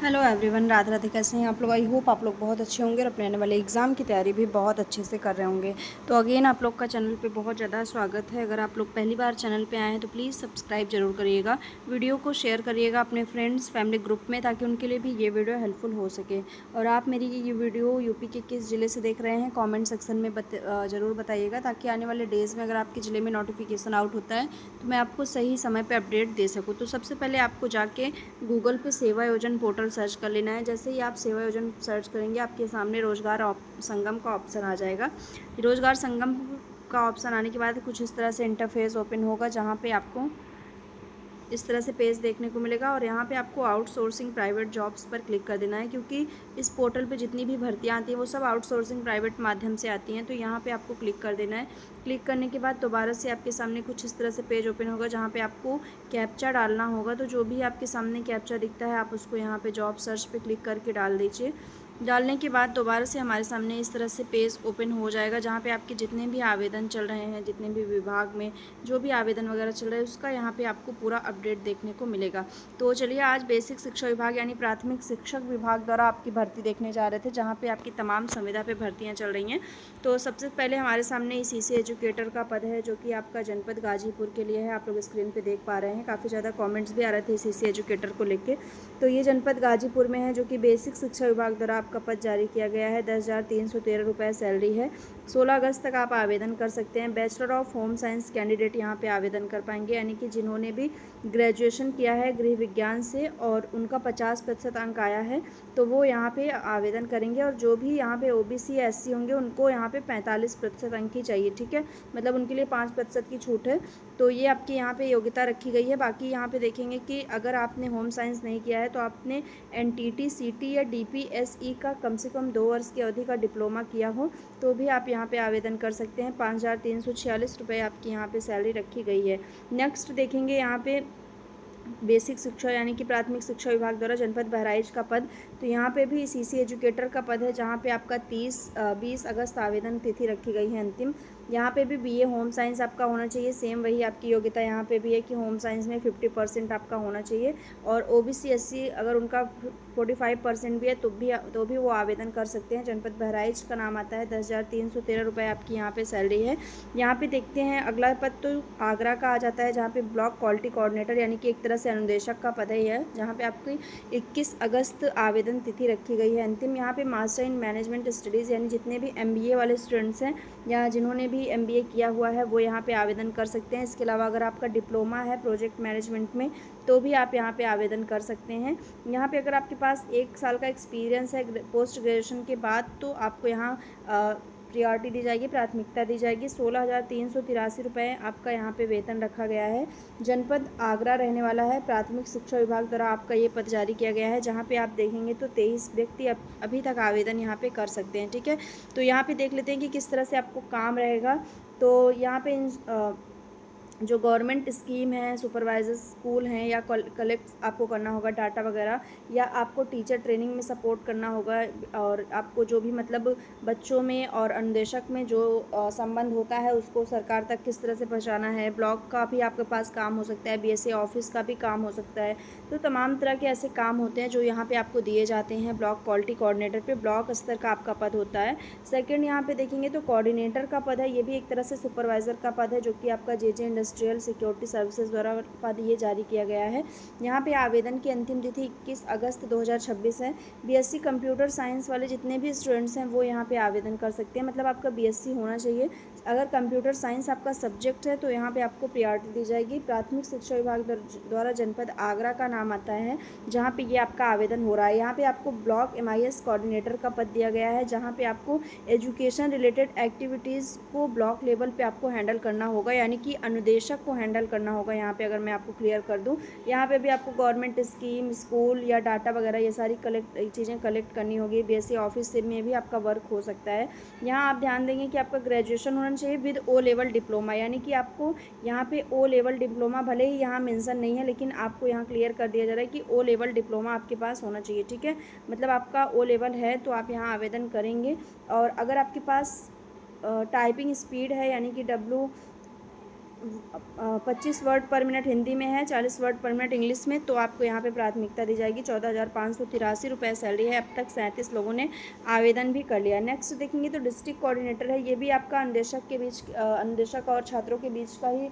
Hello everyone, Radhe Radhe. कैसे हैं आप लोग? आई होप आप लोग बहुत अच्छे होंगे और अपने आने वाले एग्ज़ाम की तैयारी भी बहुत अच्छे से कर रहे होंगे। तो अगेन आप लोग का चैनल पे बहुत ज़्यादा स्वागत है। अगर आप लोग पहली बार चैनल पे आए हैं तो प्लीज़ सब्सक्राइब ज़रूर करिएगा, वीडियो को शेयर करिएगा अपने फ्रेंड्स फैमिली ग्रुप में, ताकि उनके लिए भी ये वीडियो हेल्पफुल हो सके। और आप मेरी ये वीडियो यूपी के किस ज़िले से देख रहे हैं कॉमेंट सेक्शन में ज़रूर बताइएगा, ताकि आने वाले डेज़ में अगर आपके ज़िले में नोटिफिकेशन आउट होता है तो मैं आपको सही समय पर अपडेट दे सकूँ। तो सबसे पहले आपको जाके गूगल पे सेवा योजन पोर्टल सर्च कर लेना है। जैसे ही आप सेवा योजन सर्च करेंगे आपके सामने रोजगार संगम का ऑप्शन आ जाएगा। रोजगार संगम का ऑप्शन आने के बाद कुछ इस तरह से इंटरफेस ओपन होगा, जहाँ पे आपको इस तरह से पेज देखने को मिलेगा। और यहाँ पे आपको आउटसोर्सिंग प्राइवेट जॉब्स पर क्लिक कर देना है, क्योंकि इस पोर्टल पे जितनी भी भर्तियाँ आती हैं वो सब आउटसोर्सिंग प्राइवेट माध्यम से आती हैं। तो यहाँ पे आपको क्लिक कर देना है। क्लिक करने के बाद दोबारा से आपके सामने कुछ इस तरह से पेज ओपन होगा, जहाँ पे आपको कैप्चा डालना होगा। तो जो भी आपके सामने कैप्चा दिखता है आप उसको यहाँ पे जॉब सर्च पे क्लिक करके डाल दीजिए। डालने के बाद दोबारा से हमारे सामने इस तरह से पेज ओपन हो जाएगा, जहाँ पे आपके जितने भी आवेदन चल रहे हैं, जितने भी विभाग में जो भी आवेदन वगैरह चल रहा है उसका यहाँ पे आपको पूरा अपडेट देखने को मिलेगा। तो चलिए आज बेसिक शिक्षा विभाग यानी प्राथमिक शिक्षक विभाग द्वारा आपकी भर्ती देखने जा रहे थे, जहाँ पे आपकी तमाम संविदा पे भर्तियाँ चल रही हैं। तो सबसे पहले हमारे सामने सीसी एजुकेटर का पद है, जो कि आपका जनपद गाजीपुर के लिए है। आप लोग स्क्रीन पर देख पा रहे हैं, काफ़ी ज़्यादा कॉमेंट्स भी आ रहे थे सीसी एजुकेटर को लेकर। तो ये जनपद गाजीपुर में है, जो कि बेसिक शिक्षा विभाग द्वारा आपका पद जारी किया गया है। 10,313 रुपये सैलरी है। 16 अगस्त तक आप आवेदन कर सकते हैं। Bachelor of home science candidate यहाँ पे आवेदन कर पाएंगे, यानी कि जिन्होंने भी ग्रेजुएशन किया है गृह विज्ञान से और उनका 50% अंक आया है तो वो यहाँ पे आवेदन करेंगे। और जो भी यहाँ पे ओबीसी एससी होंगे उनको यहाँ पे 45% अंक ही चाहिए, ठीक है। मतलब उनके लिए 5% की छूट है। तो ये आपकी यहाँ पे योग्यता रखी गई है। बाकी यहाँ पे देखेंगे कि अगर आपने होम साइंस नहीं किया है तो आपने एनटीटी सीटी या डीपीएसई का कम से कम 2 वर्ष की अवधि का डिप्लोमा किया हो तो भी आप यहाँ पे आवेदन कर सकते हैं। 5,346 रुपये आपकी यहाँ पे सैलरी रखी गई है। नेक्स्ट देखेंगे यहाँ पे बेसिक शिक्षा यानी कि प्राथमिक शिक्षा विभाग द्वारा जनपद बहराइच का पद। तो यहाँ पे भी सीसी एजुकेटर का पद है, जहाँ पे आपका 20 अगस्त आवेदन तिथि रखी गई है अंतिम। यहाँ पे भी बीए होम साइंस आपका होना चाहिए। सेम वही आपकी योग्यता यहाँ पे भी है कि होम साइंस में 50% आपका होना चाहिए। और ओबीसी एससी अगर उनका 45% भी है तो भी वो आवेदन कर सकते हैं। जनपद बहराइच का नाम आता है। 10,313 रुपये आपकी यहाँ पे सैलरी है। यहाँ पे देखते हैं अगला पद तो आगरा का आ जाता है, जहाँ पे ब्लॉक क्वालिटी कोऑर्डिनेटर यानी कि एक तरह से अनुदेशक का पद है यह, जहाँ पे आपकी 21 अगस्त आवेदन तिथि रखी गई है अंतिम। यहाँ पे मास्टर इन मैनेजमेंट स्टडीज़ यानी जितने भी एमबीए वाले स्टूडेंट्स हैं या जिन्होंने भी एमबीए किया हुआ है वो यहाँ पे आवेदन कर सकते हैं। इसके अलावा अगर आपका डिप्लोमा है प्रोजेक्ट मैनेजमेंट में तो भी आप यहाँ पे आवेदन कर सकते हैं। यहाँ पे अगर आपके पास 1 साल का एक्सपीरियंस है पोस्ट ग्रेजुएशन के बाद तो आपको यहाँ प्रियोरिटी दी जाएगी, प्राथमिकता दी जाएगी। 16,383 रुपये आपका यहाँ पे वेतन रखा गया है। जनपद आगरा रहने वाला है। प्राथमिक शिक्षा विभाग द्वारा आपका ये पद जारी किया गया है, जहाँ पे आप देखेंगे तो 23 व्यक्ति अभी तक आवेदन यहाँ पे कर सकते हैं, ठीक है। तो यहाँ पे देख लेते हैं कि किस तरह से आपको काम रहेगा। तो यहाँ पे जो गवर्नमेंट स्कीम है, सुपरवाइजर स्कूल हैं या कलेक्ट आपको करना होगा डाटा वगैरह, या आपको टीचर ट्रेनिंग में सपोर्ट करना होगा। और आपको जो भी मतलब बच्चों में और अनुदेशक में जो संबंध होता है उसको सरकार तक किस तरह से पहुंचाना है। ब्लॉक का भी आपके पास काम हो सकता है, बीएसए ऑफिस का भी काम हो सकता है। तो तमाम तरह के ऐसे काम होते हैं जो यहाँ पे आपको दिए जाते हैं। ब्लॉक क्वालिटी कोऑर्डिनेटर पे ब्लॉक स्तर का आपका पद होता है। सेकंड यहाँ पे देखेंगे तो कोऑर्डिनेटर का पद है, ये भी एक तरह से सुपरवाइजर का पद है, जो कि आपका जेजे इंडस्ट्रियल सिक्योरिटी सर्विसेज द्वारा पद ये जारी किया गया है। यहाँ पे आवेदन की अंतिम तिथि 21 अगस्त 2026 है। बीएससी कंप्यूटर साइंस वाले जितने भी स्टूडेंट्स हैं वो यहाँ पे आवेदन कर सकते हैं। मतलब आपका बीएससी होना चाहिए। अगर कंप्यूटर साइंस आपका सब्जेक्ट है तो यहाँ पे आपको प्रायोरिटी दी जाएगी। प्राथमिक शिक्षा विभाग द्वारा जनपद आगरा का नाम आता है, जहाँ पे ये आपका आवेदन हो रहा है। यहाँ पे आपको ब्लॉक एमआईएस कोऑर्डिनेटर का पद दिया गया है, जहाँ पे आपको एजुकेशन रिलेटेड एक्टिविटीज़ को ब्लॉक लेवल पे आपको हैंडल करना होगा, यानी कि अनुदेशक को हैंडल करना होगा। यहाँ पे अगर मैं आपको क्लियर कर दूँ, यहाँ पे भी आपको गवर्नमेंट स्कीम, स्कूल या डाटा वगैरह ये सारी चीज़ें कलेक्ट करनी होगी। बीएससी ऑफिस में भी आपका वर्क हो सकता है। यहाँ आप ध्यान देंगे कि आपका ग्रेजुएशन होना चाहिए विद ओ लेवल डिप्लोमा, यानी कि आपको यहाँ पे ओ लेवल डिप्लोमा, भले ही यहाँ मेंशन नहीं है लेकिन आपको यहाँ क्लियर कर दिया जा रहा है कि ओ लेवल डिप्लोमा आपके पास होना चाहिए, ठीक है। मतलब आपका ओ लेवल है तो आप यहाँ आवेदन करेंगे। और अगर आपके पास टाइपिंग स्पीड है यानी कि 25 वर्ड पर मिनट हिंदी में है, 40 वर्ड पर मिनट इंग्लिश में, तो आपको यहाँ पे प्राथमिकता दी जाएगी। 14,583 रुपये सैलरी है। अब तक 37 लोगों ने आवेदन भी कर लिया। नेक्स्ट देखेंगे तो डिस्ट्रिक्ट कोऑर्डिनेटर है। ये भी आपका अनुदेशक के बीच अनुदेशक और छात्रों के बीच का ही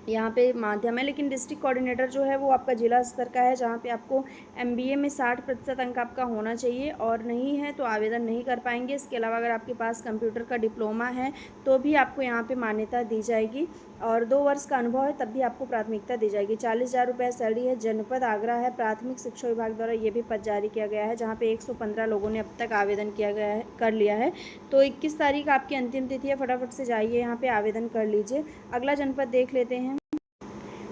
यहाँ पे माध्यम है, लेकिन डिस्ट्रिक्ट कोऑर्डिनेटर जो है वो आपका जिला स्तर का है, जहाँ पे आपको एमबीए में 60% अंक आपका होना चाहिए, और नहीं है तो आवेदन नहीं कर पाएंगे। इसके अलावा अगर आपके पास कंप्यूटर का डिप्लोमा है तो भी आपको यहाँ पे मान्यता दी जाएगी, और 2 वर्ष का अनुभव है तब भी आपको प्राथमिकता दी जाएगी। 40,000 रुपये सैलरी है। जनपद आगरा है। प्राथमिक शिक्षा विभाग द्वारा ये भी पद जारी किया गया है, जहाँ पे 115 लोगों ने अब तक आवेदन किया गया है, कर लिया है। तो 21 तारीख आपकी अंतिम तिथि है। फटाफट से जाइए यहाँ पे आवेदन कर लीजिए। अगला जनपद देख लेते हैं।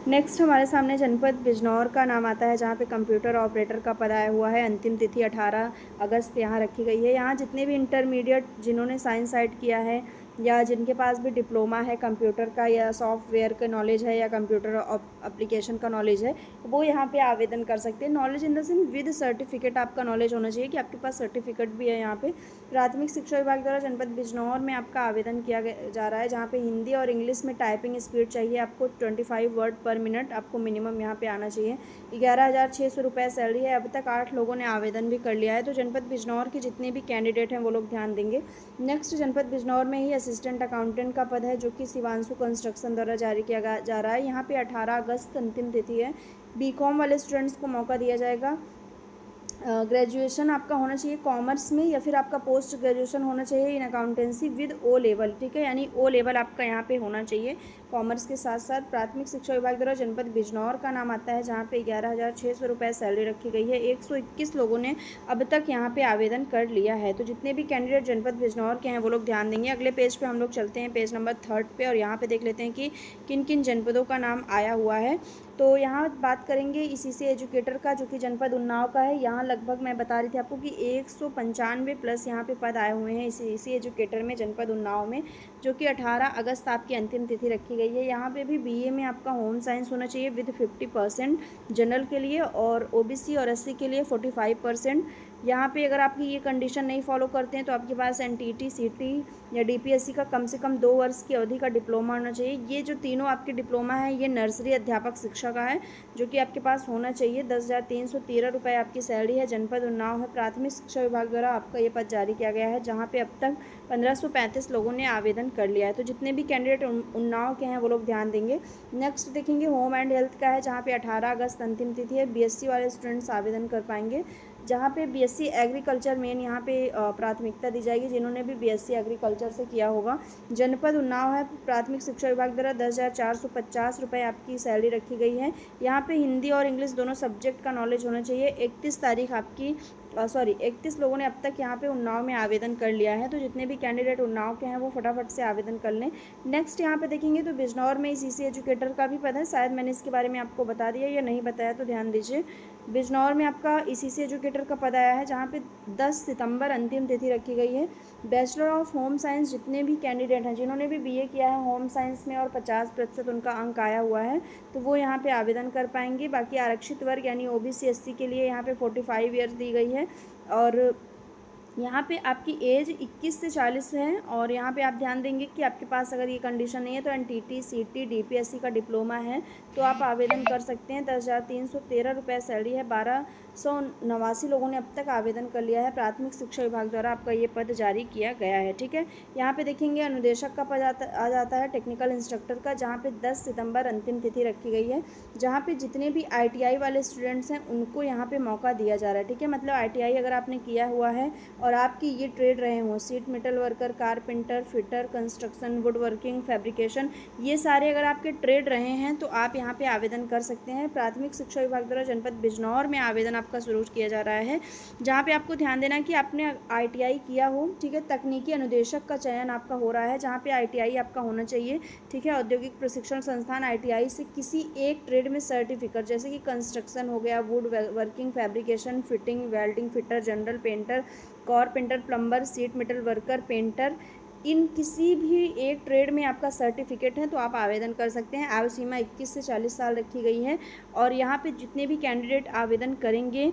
नेक्स्ट हमारे सामने जनपद बिजनौर का नाम आता है, जहाँ पे कंप्यूटर ऑपरेटर का पद आया हुआ है। अंतिम तिथि 18 अगस्त यहाँ रखी गई है। यहाँ जितने भी इंटरमीडिएट जिन्होंने साइंस साइड किया है, या जिनके पास भी डिप्लोमा है कंप्यूटर का, या सॉफ्टवेयर का नॉलेज है, या कंप्यूटर एप्लीकेशन का नॉलेज है, वो यहाँ पे आवेदन कर सकते हैं। Knowledge in the sense with certificate आपका नॉलेज होना चाहिए कि आपके पास सर्टिफिकेट भी है। यहाँ पे प्राथमिक शिक्षा विभाग द्वारा जनपद बिजनौर में आपका आवेदन किया जा रहा है, जहाँ पे हिंदी और इंग्लिश में टाइपिंग स्पीड चाहिए आपको 25 वर्ड पर मिनट आपको मिनिमम यहाँ पे आना चाहिए। 11,600 रुपये सैलरी है। अब तक 8 लोगों ने आवेदन भी कर लिया है। तो जनपद बिजनौर के जितने भी कैंडिडेट हैं वो लोग ध्यान देंगे। नेक्स्ट जनपद बिजनौर में ही असिस्टेंट अकाउंटेंट का पद है, जो कि शिवांशु कंस्ट्रक्शन द्वारा जारी किया जा रहा है। यहाँ पे 18 अगस्त अंतिम तिथि है। बीकॉम वाले स्टूडेंट्स को मौका दिया जाएगा। ग्रेजुएशन आपका होना चाहिए कॉमर्स में, या फिर आपका पोस्ट ग्रेजुएशन होना चाहिए इन अकाउंटेंसी विद ओ लेवल, ठीक है, यानी ओ लेवल आपका यहाँ पे होना चाहिए कॉमर्स के साथ साथ। प्राथमिक शिक्षा विभाग द्वारा जनपद बिजनौर का नाम आता है, जहाँ पे 11,600 रुपये सैलरी रखी गई है। 121 लोगों ने अब तक यहाँ पे आवेदन कर लिया है। तो जितने भी कैंडिडेट जनपद बिजनौर के हैं वो लोग ध्यान देंगे। अगले पेज पे हम लोग चलते हैं, पेज नंबर 3 पे, और यहाँ पे देख लेते हैं कि किन किन जनपदों का नाम आया हुआ है। तो यहाँ बात करेंगे ईसीसी एजुकेटर का, जो कि जनपद उन्नाव का है। यहाँ लगभग मैं बता रही थी आपको कि 195 प्लस यहाँ पे पद आए हुए हैं ईसीसी एजुकेटर में जनपद उन्नाव में, जो कि 18 अगस्त आपकी अंतिम तिथि रखी गई है। यहाँ पे भी बीए में आपका होम साइंस होना चाहिए विद 50% जनरल के लिए, और ओबीसी और एससी के लिए 45%। यहाँ पे अगर आपकी ये कंडीशन नहीं फॉलो करते हैं तो आपके पास एनटीटी, सीटी या डीपीएससी का कम से कम 2 वर्ष की अवधि का डिप्लोमा होना चाहिए। ये जो तीनों आपके डिप्लोमा है ये नर्सरी अध्यापक शिक्षा का है, जो कि आपके पास होना चाहिए। 10,313 रुपये आपकी सैलरी है। जनपद उन्नाव है। प्राथमिक शिक्षा विभाग द्वारा आपका ये पद जारी किया गया है, जहाँ पे अब तक 1535 लोगों ने आवेदन कर लिया है। तो जितने भी कैंडिडेट उन्नाव के हैं वो लोग ध्यान देंगे। नेक्स्ट देखेंगे होम एंड हेल्थ का है, जहाँ पे 18 अगस्त अंतिम तिथि है। बीएससी वाले स्टूडेंट्स आवेदन कर पाएंगे, जहाँ पे बीएससी एग्रीकल्चर मेन यहाँ पे प्राथमिकता दी जाएगी, जिन्होंने भी बीएससी एग्रीकल्चर से किया होगा। जनपद उन्नाव है। प्राथमिक शिक्षा विभाग द्वारा 10,450 रुपये आपकी सैलरी रखी गई है। यहाँ पे हिंदी और इंग्लिश दोनों सब्जेक्ट का नॉलेज होना चाहिए। 31 तारीख आपकी 31 लोगों ने अब तक यहाँ पे उन्नाव में आवेदन कर लिया है। तो जितने भी कैंडिडेट उन्नाव के हैं वो फटाफट से आवेदन कर लें। नेक्स्ट यहाँ पे देखेंगे तो बिजनौर में ईसीसी एजुकेटर का भी पद है। शायद मैंने इसके बारे में आपको बता दिया या नहीं बताया, तो ध्यान दीजिए। बिजनौर में आपका ईसीसी एजुकेटर का पद आया है, जहाँ पे 10 सितंबर अंतिम तिथि रखी गई है। बैचलर ऑफ होम साइंस जितने भी कैंडिडेट हैं जिन्होंने भी बीए किया है होम साइंस में और 50% उनका अंक आया हुआ है, तो वो यहाँ पे आवेदन कर पाएंगे। बाकी आरक्षित वर्ग यानी ओबीसी एससी के लिए यहाँ पे 45 ईयर्स दी गई है, और यहाँ पे आपकी एज 21 से 40 है। और यहाँ पे आप ध्यान देंगे कि आपके पास अगर ये कंडीशन नहीं है तो एनटीटी, सीटी, डीपीएससी का डिप्लोमा है तो आप आवेदन कर सकते हैं। 10,313 रुपये सैलरी है। 1289 लोगों ने अब तक आवेदन कर लिया है। प्राथमिक शिक्षा विभाग द्वारा आपका ये पद जारी किया गया है, ठीक है। यहाँ पे देखेंगे अनुदेशक का पद आ जाता है, टेक्निकल इंस्ट्रक्टर का, जहाँ पे 10 सितंबर अंतिम तिथि रखी गई है। जहाँ पे जितने भी आईटीआई वाले स्टूडेंट्स हैं उनको यहाँ पे मौका दिया जा रहा है, ठीक है। मतलब आईटीआई अगर आपने किया हुआ है और आपकी ये ट्रेड रहे हों, seat metal worker, carpenter, fitter, construction, would working, fabrication, ये सारे अगर आपके ट्रेड रहे हैं तो आप यहाँ पे आवेदन कर सकते हैं। प्राथमिक शिक्षा विभाग द्वारा जनपद बिजनौर में आवेदन आपका शुरू किया जा रहा है, जहाँ पे आपको ध्यान देना कि आपने आईटीआई किया हो, ठीक है। तकनीकी अनुदेशक का चयन आपका हो रहा है, जहाँ पे आईटीआई आपका होना चाहिए, ठीक है। औद्योगिक प्रशिक्षण संस्थान आईटीआई से किसी एक ट्रेड में सर्टिफिकेट, जैसे कि कंस्ट्रक्शन हो गया, wood working, fabrication, fitting, welding, fitter, general painter, carpenter, plumber, sheet metal worker, painter, इन किसी भी एक ट्रेड में आपका सर्टिफिकेट है तो आप आवेदन कर सकते हैं। आयु सीमा 21 से 40 साल रखी गई है। और यहाँ पे जितने भी कैंडिडेट आवेदन करेंगे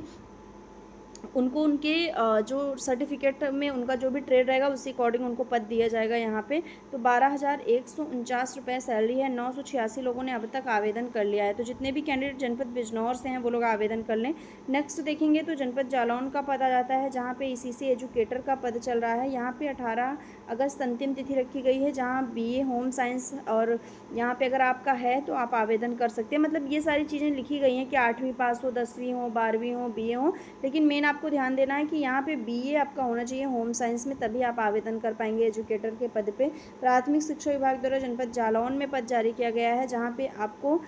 उनको उनके जो सर्टिफिकेट में उनका जो भी ट्रेड रहेगा उसके अकॉर्डिंग उनको पद दिया जाएगा यहाँ पे। तो 12,149 रुपये सैलरी है। 986 लोगों ने अब तक आवेदन कर लिया है। तो जितने भी कैंडिडेट जनपद बिजनौर से हैं वो लोग आवेदन कर लें। नेक्स्ट देखेंगे तो जनपद जालौन का पद आ जाता है, जहाँ पे ईसीसी एजुकेटर का पद चल रहा है। यहाँ पे 18 अगस्त अंतिम तिथि रखी गई है, जहाँ बीए होम साइंस और यहाँ पे अगर आपका है तो आप आवेदन कर सकते हैं। मतलब ये सारी चीज़ें लिखी गई हैं कि 8वीं पास हो, 10वीं हो, 12वीं हो, बीए हो, लेकिन मेन आपको ध्यान देना है कि यहाँ पे बीए आपका होना चाहिए होम साइंस में, तभी आप आवेदन कर पाएंगे एजुकेटर के पद पे। प्राथमिक शिक्षा विभाग द्वारा जनपद जालौन में पद जारी किया गया है, जहाँ पे आपको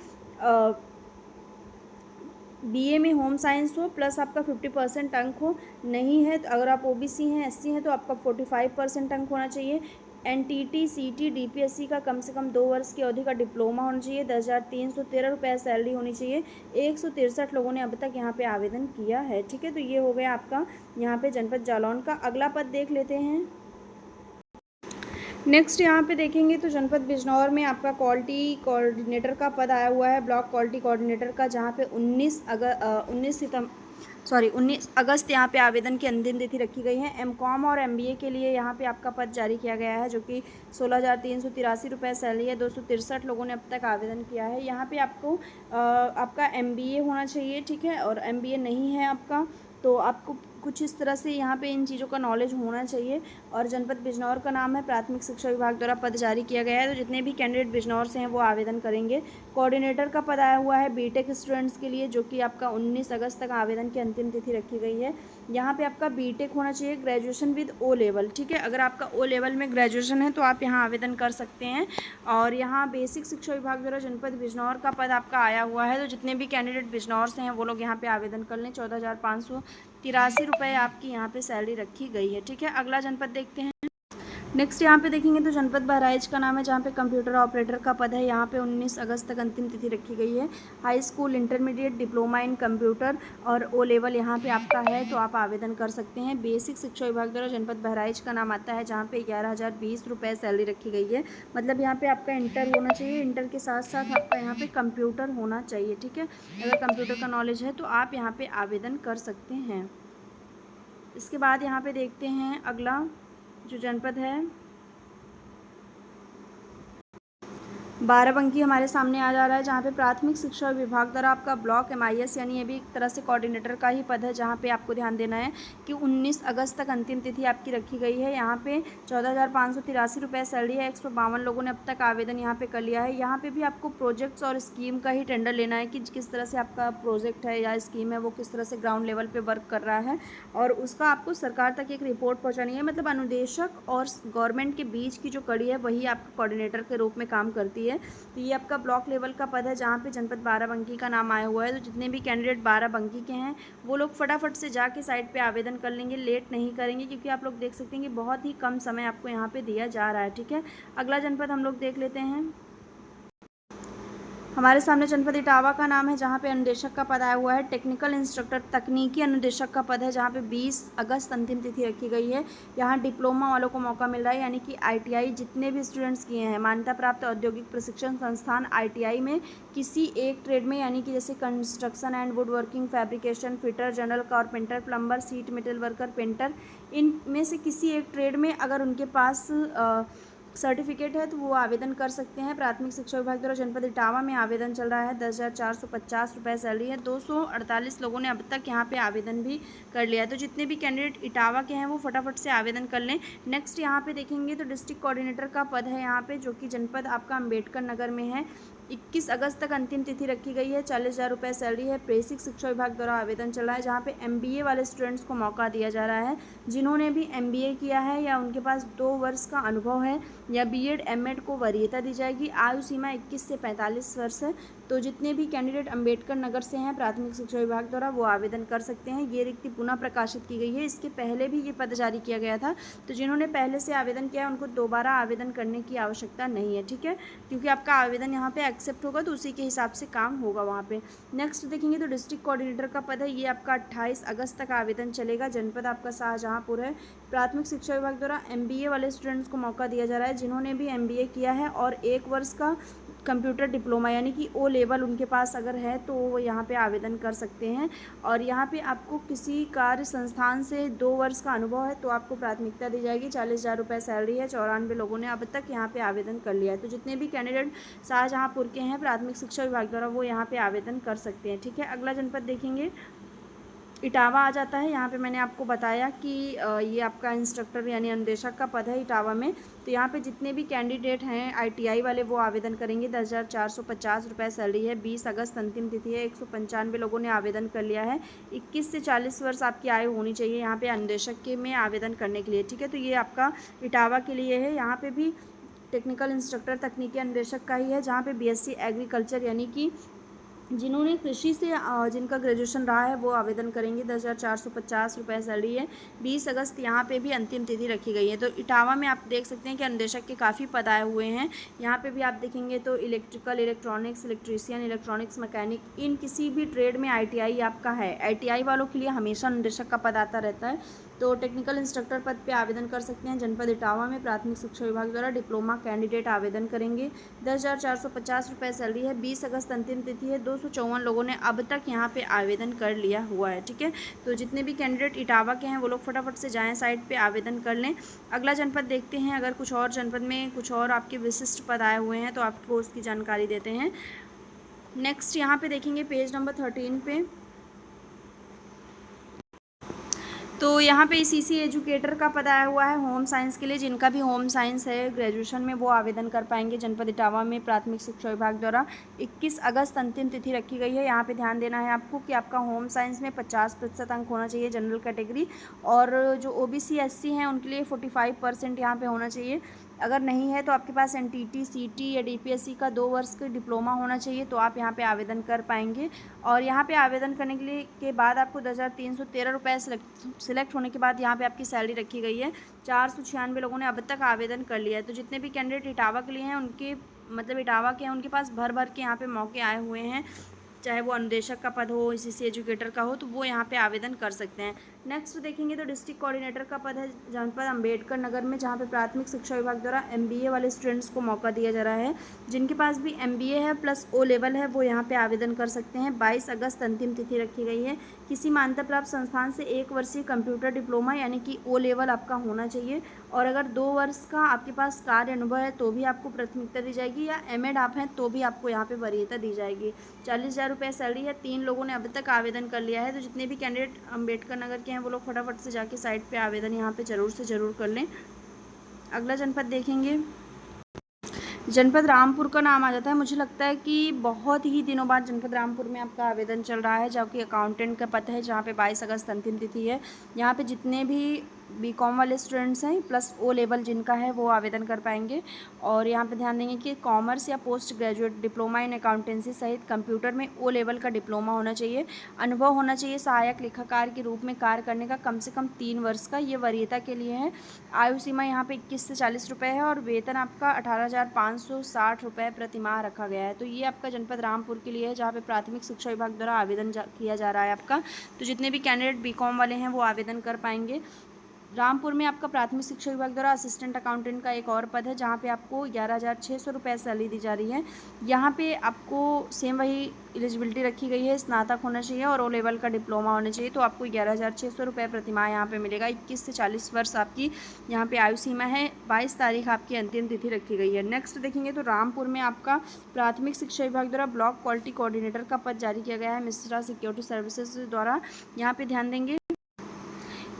बीए में होम साइंस हो प्लस आपका 50% अंक हो। नहीं है तो अगर आप ओबीसी हैं, एससी हैं, तो आपका 45% अंक होना चाहिए। एनटीटी सीटी डीपीएससी का कम से कम 2 वर्ष की अवधि का डिप्लोमा होना चाहिए। 10,313 रुपये सैलरी होनी चाहिए। 163 लोगों ने अब तक यहाँ पे आवेदन किया है। ठीक है, तो ये हो गया आपका यहाँ पे जनपद जालौन का। अगला पद देख लेते हैं। नेक्स्ट यहाँ पे देखेंगे तो जनपद बिजनौर में आपका क्वालिटी कोऑर्डिनेटर का पद आया हुआ है, ब्लॉक क्वालिटी कोऑर्डिनेटर का, जहाँ पे 19 अगस्त यहाँ पे आवेदन की अंतिम तिथि रखी गई है। एमकॉम और एमबीए के लिए यहाँ पे आपका पद जारी किया गया है, जो कि 16,383 रुपये सैलरी है। 263 लोगों ने अब तक आवेदन किया है। यहाँ पे आपको आपका एमबीए होना चाहिए, ठीक है, और एमबीए नहीं है आपका तो आपको कुछ इस तरह से यहाँ पे इन चीज़ों का नॉलेज होना चाहिए। और जनपद बिजनौर का नाम है, प्राथमिक शिक्षा विभाग द्वारा पद जारी किया गया है। तो जितने भी कैंडिडेट बिजनौर से हैं वो आवेदन करेंगे। कोऑर्डिनेटर का पद आया हुआ है बीटेक स्टूडेंट्स के लिए, जो कि आपका 19 अगस्त तक आवेदन की अंतिम तिथि रखी गई है। यहाँ पे आपका बीटेक होना चाहिए, ग्रेजुएशन विद ओ लेवल, ठीक है। अगर आपका ओ लेवल में ग्रेजुएशन है तो आप यहाँ आवेदन कर सकते हैं। और यहाँ बेसिक शिक्षा विभाग द्वारा जनपद बिजनौर का पद आपका आया हुआ है। तो जितने भी कैंडिडेट बिजनौर से हैं वो लोग यहाँ पे आवेदन कर लें। 14,583 रुपये आपकी यहाँ पे सैलरी रखी गई है, ठीक है। अगला जनपद देखते हैं। नेक्स्ट यहाँ पे देखेंगे तो जनपद बहराइच का नाम है, जहाँ पे कंप्यूटर ऑपरेटर का पद है। यहाँ पे 19 अगस्त तक अंतिम तिथि रखी गई है। High school, intermediate, diploma in computer और ओ लेवल यहाँ पे आपका है तो आप आवेदन कर सकते हैं। बेसिक शिक्षा विभाग द्वारा जनपद बहराइच का नाम आता है, जहाँ पे 11,020 रुपये सैलरी रखी गई है। मतलब यहाँ पे आपका इंटर होना चाहिए, इंटर के साथ साथ आपका यहाँ पे कंप्यूटर होना चाहिए, ठीक है। अगर कंप्यूटर का नॉलेज है तो आप यहाँ पे आवेदन कर सकते हैं। इसके बाद यहाँ पे देखते हैं अगला जो जनपद है, बाराबंकी हमारे सामने आ जा रहा है, जहाँ पे प्राथमिक शिक्षा विभाग द्वारा आपका ब्लॉक एमआईएस यानी ये भी एक तरह से कोऑर्डिनेटर का ही पद है, जहाँ पे आपको ध्यान देना है कि 19 अगस्त तक अंतिम तिथि आपकी रखी गई है। यहाँ पे 14,583 रुपये सैलरी है। 152 लोगों ने अब तक आवेदन यहाँ पे कर लिया है। यहाँ पे भी आपको प्रोजेक्ट्स और स्कीम का ही टेंडर लेना है कि किस तरह से आपका प्रोजेक्ट है या स्कीम है वो किस तरह से ग्राउंड लेवल पर वर्क कर रहा है, और उसका आपको सरकार तक एक रिपोर्ट पहुँचानी है। मतलब अनुदेशक और गवर्नमेंट के बीच की जो कड़ी है वही आपका कोऑर्डिनेटर के रूप में काम करती है। तो ये आपका ब्लॉक लेवल का पद है, जहाँ पे जनपद बाराबंकी का नाम आया हुआ है। तो जितने भी कैंडिडेट बाराबंकी के हैं वो लोग फटाफट से जाके साइट पे आवेदन कर लेंगे, लेट नहीं करेंगे, क्योंकि आप लोग देख सकते हैं कि बहुत ही कम समय आपको यहाँ पे दिया जा रहा है, ठीक है। अगला जनपद हम लोग देख लेते हैं। हमारे सामने जनपद इटावा का नाम है, जहाँ पे अनुदेशक का पद आया हुआ है। टेक्निकल इंस्ट्रक्टर तकनीकी अनुदेशक का पद है, जहाँ पे 20 अगस्त अंतिम तिथि रखी गई है। यहाँ डिप्लोमा वालों को मौका मिल रहा है, यानी कि आईटीआई जितने भी स्टूडेंट्स किए हैं, मान्यता प्राप्त औद्योगिक प्रशिक्षण संस्थान आईटीआई में किसी एक ट्रेड में, यानी कि जैसे construction and would working, fabrication, fitter, general carpenter, plumber, sheet metal worker, painter, इनमें से किसी एक ट्रेड में अगर उनके पास सर्टिफिकेट है तो वो आवेदन कर सकते हैं। प्राथमिक शिक्षा विभाग द्वारा जनपद इटावा में आवेदन चल रहा है। 10,450 रुपये सैलरी है। 248 लोगों ने अब तक यहाँ पे आवेदन भी कर लिया है। तो जितने भी कैंडिडेट इटावा के हैं वो फटाफट से आवेदन कर लें। नेक्स्ट यहाँ पे देखेंगे तो डिस्ट्रिक्ट कोऑर्डिनेटर का पद है यहाँ पे, जो कि जनपद आपका अम्बेडकर नगर में है। 21 अगस्त तक अंतिम तिथि रखी गई है। 40,000 रुपये सैलरी है। बेसिक शिक्षा विभाग द्वारा आवेदन चल रहा है, जहाँ पे एमबीए वाले स्टूडेंट्स को मौका दिया जा रहा है। जिन्होंने भी एमबीए किया है या उनके पास 2 वर्ष का अनुभव है या बीएड एमएड को वरीयता दी जाएगी। आयु सीमा 21 से 45 वर्ष है। तो जितने भी कैंडिडेट अम्बेडकर नगर से हैं प्राथमिक शिक्षा विभाग द्वारा वो आवेदन कर सकते हैं। ये रिक्ति पुनः प्रकाशित की गई है, इसके पहले भी ये पद जारी किया गया था। तो जिन्होंने पहले से आवेदन किया है उनको दोबारा आवेदन करने की आवश्यकता नहीं है, ठीक है, क्योंकि आपका आवेदन यहाँ पे एक्सेप्ट होगा तो उसी के हिसाब से काम होगा वहाँ पे। नेक्स्ट देखेंगे तो डिस्ट्रिक्ट कोऑर्डिनेटर का पद है, ये आपका 28 अगस्त तक आवेदन चलेगा। जनपद आपका शाहजहाँपुर है। प्राथमिक शिक्षा विभाग द्वारा एमबीए वाले स्टूडेंट्स को मौका दिया जा रहा है, जिन्होंने भी एमबीए किया है और 1 वर्ष का कंप्यूटर डिप्लोमा यानी कि ओ लेवल उनके पास अगर है तो वो यहाँ पे आवेदन कर सकते हैं। और यहाँ पे आपको किसी कार्य संस्थान से 2 वर्ष का अनुभव है तो आपको प्राथमिकता दी जाएगी। 40,000 रुपये सैलरी है। 94 लोगों ने अब तक यहाँ पे आवेदन कर लिया है। तो जितने भी कैंडिडेट शाहजहाँपुर के हैं प्राथमिक शिक्षा विभाग द्वारा वो यहाँ पे आवेदन कर सकते हैं। ठीक है, अगला जनपद देखेंगे इटावा आ जाता है। यहाँ पे मैंने आपको बताया कि ये आपका इंस्ट्रक्टर यानी अनुदेशक का पद है इटावा में। तो यहाँ पे जितने भी कैंडिडेट हैं ITI वाले वो आवेदन करेंगे। 10,450 रुपये सैलरी है। 20 अगस्त अंतिम तिथि है। 195 लोगों ने आवेदन कर लिया है। 21 से 40 वर्ष आपकी आयु होनी चाहिए यहाँ पे अनुदेशक के में आवेदन करने के लिए। ठीक है, तो ये आपका इटावा के लिए है। यहाँ पर भी टेक्निकल इंस्ट्रक्टर तकनीकी अनुदेशक का ही है, जहाँ पे BSc एग्रीकल्चर यानी कि जिन्होंने कृषि से जिनका ग्रेजुएशन रहा है वो आवेदन करेंगे। 10,450 रुपये सैलरी है। 20 अगस्त यहाँ पे भी अंतिम तिथि रखी गई है। तो इटावा में आप देख सकते हैं कि अनुदेशक के काफ़ी पद आए हुए हैं। यहाँ पे भी आप देखेंगे तो electrical, electronics, electrician, electronics mechanic, इन किसी भी ट्रेड में ITI आपका है। ITI वालों के लिए हमेशा अनुदेशक का पद आता रहता है। तो टेक्निकल इंस्ट्रक्टर पद पे आवेदन कर सकते हैं। जनपद इटावा में प्राथमिक शिक्षा विभाग द्वारा डिप्लोमा कैंडिडेट आवेदन करेंगे। 10,450 रुपये सैलरी है। 20 अगस्त अंतिम तिथि है। 254 लोगों ने अब तक यहाँ पे आवेदन कर लिया हुआ है। ठीक है, तो जितने भी कैंडिडेट इटावा के हैं वो लोग फटाफट से जाएँ साइट पे आवेदन कर लें। अगला जनपद देखते हैं। अगर कुछ और जनपद में कुछ और आपके विशिष्ट पद आए हुए हैं तो आपको उसकी जानकारी देते हैं। नेक्स्ट यहाँ पे देखेंगे पेज नंबर 13 पे। तो यहाँ पे CC एजुकेटर का पद आया हुआ है होम साइंस के लिए। जिनका भी होम साइंस है ग्रेजुएशन में वो आवेदन कर पाएंगे। जनपद इटावा में प्राथमिक शिक्षा विभाग द्वारा 21 अगस्त अंतिम तिथि रखी गई है। यहाँ पे ध्यान देना है आपको कि आपका होम साइंस में 50% अंक होना चाहिए जनरल कैटेगरी, और जो OBC SC हैं उनके लिए 45% यहाँ पे होना चाहिए। अगर नहीं है तो आपके पास NTT CT या DPSC का 2 वर्ष का डिप्लोमा होना चाहिए तो आप यहाँ पे आवेदन कर पाएंगे। और यहाँ पे आवेदन करने के लिए के बाद आपको 10,313 रुपये सिलेक्ट होने के बाद यहाँ पे आपकी सैलरी रखी गई है। 496 लोगों ने अब तक आवेदन कर लिया है। तो जितने भी कैंडिडेट इटावा के लिए हैं उनके मतलब इटावा के हैं उनके पास भर भर के यहाँ पे मौके आए हुए हैं। चाहे वो अनुदेशक का पद हो, CC एजुकेटर का हो, तो वो यहाँ पे आवेदन कर सकते हैं। नेक्स्ट देखेंगे तो डिस्ट्रिक्ट कोऑर्डिनेटर का पद है जनपद अम्बेडकर नगर में, जहाँ पे प्राथमिक शिक्षा विभाग द्वारा MBA वाले स्टूडेंट्स को मौका दिया जा रहा है। जिनके पास भी MBA है प्लस O लेवल है वो यहाँ पे आवेदन कर सकते हैं। 22 अगस्त अंतिम तिथि रखी गई है। किसी मान्यता प्राप्त संस्थान से 1 वर्षीय कंप्यूटर डिप्लोमा यानी कि O लेवल आपका होना चाहिए। और अगर 2 वर्ष का आपके पास कार्य अनुभव है तो भी आपको प्राथमिकता दी जाएगी, या MAd आप हैं तो भी आपको यहाँ पे वरीयता दी जाएगी। 40,000 रुपये सैलरी है। 3 लोगों ने अब तक आवेदन कर लिया है। तो जितने भी कैंडिडेट अम्बेडकर नगर के हैं वो लोग फटाफट से जाके साइट पे आवेदन यहाँ पे ज़रूर से ज़रूर कर लें। अगला जनपद देखेंगे, जनपद रामपुर का नाम आ जाता है। मुझे लगता है कि बहुत ही दिनों बाद जनपद रामपुर में आपका आवेदन चल रहा है, जो कि अकाउंटेंट का पद है, जहाँ पे 22 अगस्त अंतिम तिथि है। यहाँ पे जितने भी BCom वाले स्टूडेंट्स हैं प्लस O लेवल जिनका है वो आवेदन कर पाएंगे। और यहाँ पे ध्यान देंगे कि कॉमर्स या post graduate diploma in accountancy सहित कंप्यूटर में O लेवल का डिप्लोमा होना चाहिए। अनुभव होना चाहिए सहायक लेखाकार के रूप में कार्य करने का कम से कम 3 वर्ष का, ये वरीयता के लिए है। आयु सीमा यहाँ पे 21 से 40 रुपये है और वेतन आपका 18,560 रुपये प्रतिमाह रखा गया है। तो ये आपका जनपद रामपुर के लिए है, जहाँ पे प्राथमिक शिक्षा विभाग द्वारा आवेदन किया जा रहा है आपका। तो जितने भी कैंडिडेट BCom वाले हैं वो आवेदन कर पाएंगे। रामपुर में आपका प्राथमिक शिक्षा विभाग द्वारा असिस्टेंट अकाउंटेंट का एक और पद है, जहाँ पे आपको 11,600 रुपये सैलरी दी जा रही है। यहाँ पे आपको सेम वही एलिजिबिलिटी रखी गई है, स्नातक होना चाहिए और O लेवल का डिप्लोमा होना चाहिए। तो आपको 11,600 रुपये प्रतिमाह यहाँ पे मिलेगा। 21 से 40 वर्ष आपकी यहाँ पे आयु सीमा है। 22 तारीख आपकी अंतिम तिथि रखी गई है। नेक्स्ट देखेंगे तो रामपुर में आपका प्राथमिक शिक्षा विभाग द्वारा ब्लॉक क्वालिटी कोऑर्डिनेटर का पद जारी किया गया है मिश्रा सिक्योरिटी सर्विसेज द्वारा। यहाँ पे ध्यान देंगे,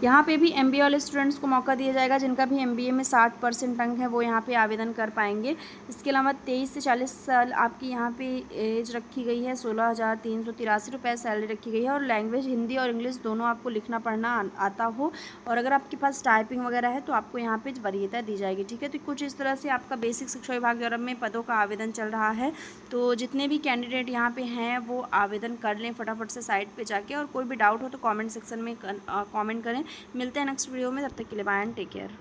यहाँ पे भी MBA वाले स्टूडेंट्स को मौका दिया जाएगा। जिनका भी MBA में 60% अंक है वो यहाँ पे आवेदन कर पाएंगे। इसके अलावा 23 से 40 साल आपकी यहाँ पे एज रखी गई है। 16,383 रुपये सैलरी रखी गई है। और लैंग्वेज हिंदी और इंग्लिश दोनों आपको लिखना पढ़ना आता हो, और अगर आपके पास टाइपिंग वगैरह है तो आपको यहाँ पे वरीयता दी जाएगी। ठीक है, तो कुछ इस तरह से आपका बेसिक शिक्षा विभाग द्वारा में पदों का आवेदन चल रहा है। तो जितने भी कैंडिडेट यहाँ पे हैं वो आवेदन कर लें फटाफट से साइट पर जाके। और कोई भी डाउट हो तो कॉमेंट सेक्शन में कॉमेंट करें। मिलते हैं नेक्स्ट वीडियो में, तब तक के लिए बाय एंड टेक केयर।